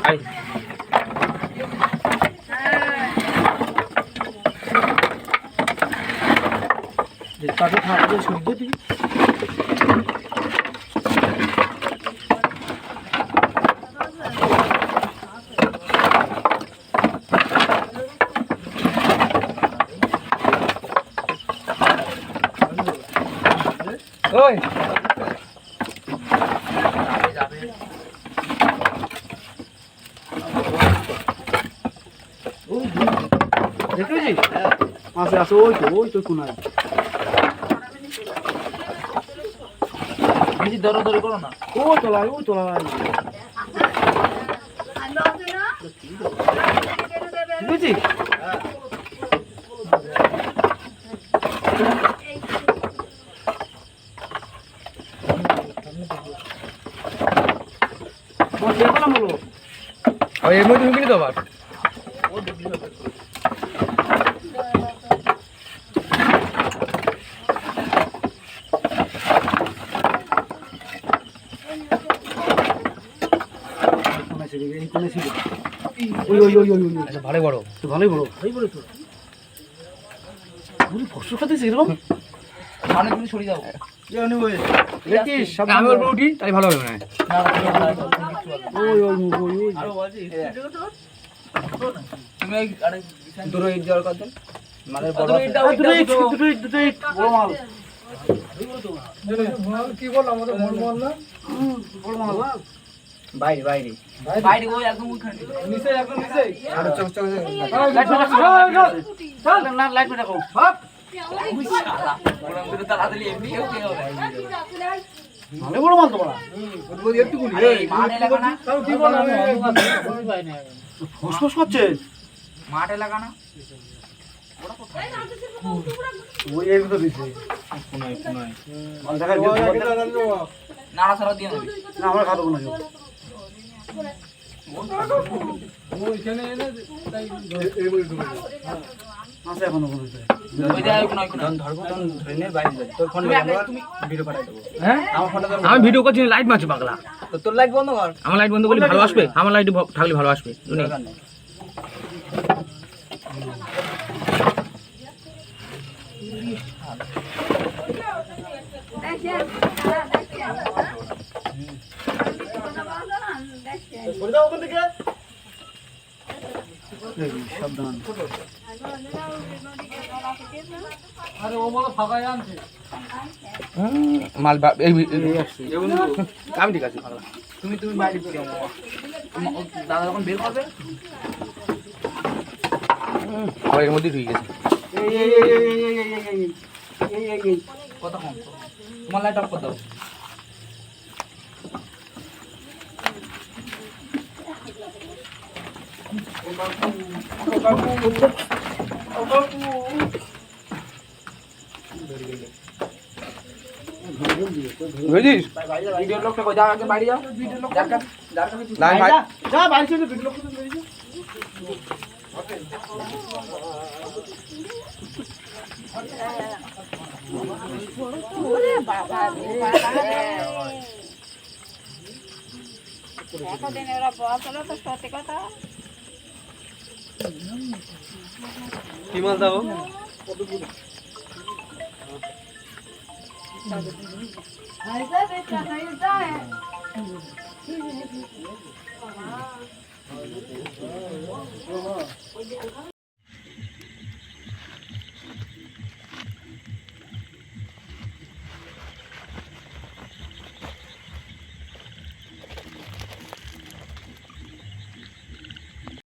I কাটো খাওয়া সূর্য তুই ওই দেখেছিস আসে আসে ওই তো কোনায় বেশি দৌড়াদৌড়ি করো না। ওই তোলায় বুঝছিস এর মধ্যে ঢুকিনি তো আবার ভালোই বড় তো ফসল খাতেছিস এরকম সামনে তুমি সরে যাবো। আমি ওর উপর উঠি তাই ভালো হবে মনে হয়। তুমি দুটো ইট দেওয়ার কথা মালের বড় কি বল আমাদের বড় মাল না বাইরে বাইরে বাইরে ওই একদম ওইখানে নিচে একদম নিচে আর চক চক চল না লাইট মেটা কো হপ ওরম করে তাড়াতাড়ি এমনি ওকে হবে মানে বড় মাল তো বড় ওই একটু গুলি এই মাঠে লাগানা তাও কি বল আমি ফসফস করছে মাঠে লাগানা ওই এই তো দিছে কোনায় মাল দেখা নাড়া সারা দিয়ে দেবে না আমরা খাবো না ওইখানে এনে তাই আছে এখন ওখানে ওই যায় কোনায় কোনায় ধরবো তখন ধরে নিয়ে বাইরে যাই তোর ফোন তুমি ভিডিও পাঠাই দেবো হ্যাঁ আমার ফোনটা ধর আমি ভিডিও করছি লাইট মারছি পাগলা তো তোর লাইট বন্ধ কর আমার লাইট বন্ধ করলে ভালো আসবে আমার লাইট থাকলে ভালো আসবে শুনি দরকার নেই সরে যাও ওখান থেকে সাবধান আরে ও বলো ফাঁকাই আনছে মাল এই আমি ঠিক আছে পাগলা তুমি তুমি বাইরে চলে যাও দাদা যখন বের করবে এর মধ্যে ঢুকে গেছে কত কম তোমার লাইট অফ করে দাও বুঝিস ভিডিওর লোকটা কই যাও আগে বাইরে যাও ভিডিওর লোক যার কাছে যা বাইরে চলে ভিডিও লোক করে দিও ওরে বাবা এতদিন ওরা বসলো তো সত্যি কথা কি মাল দাও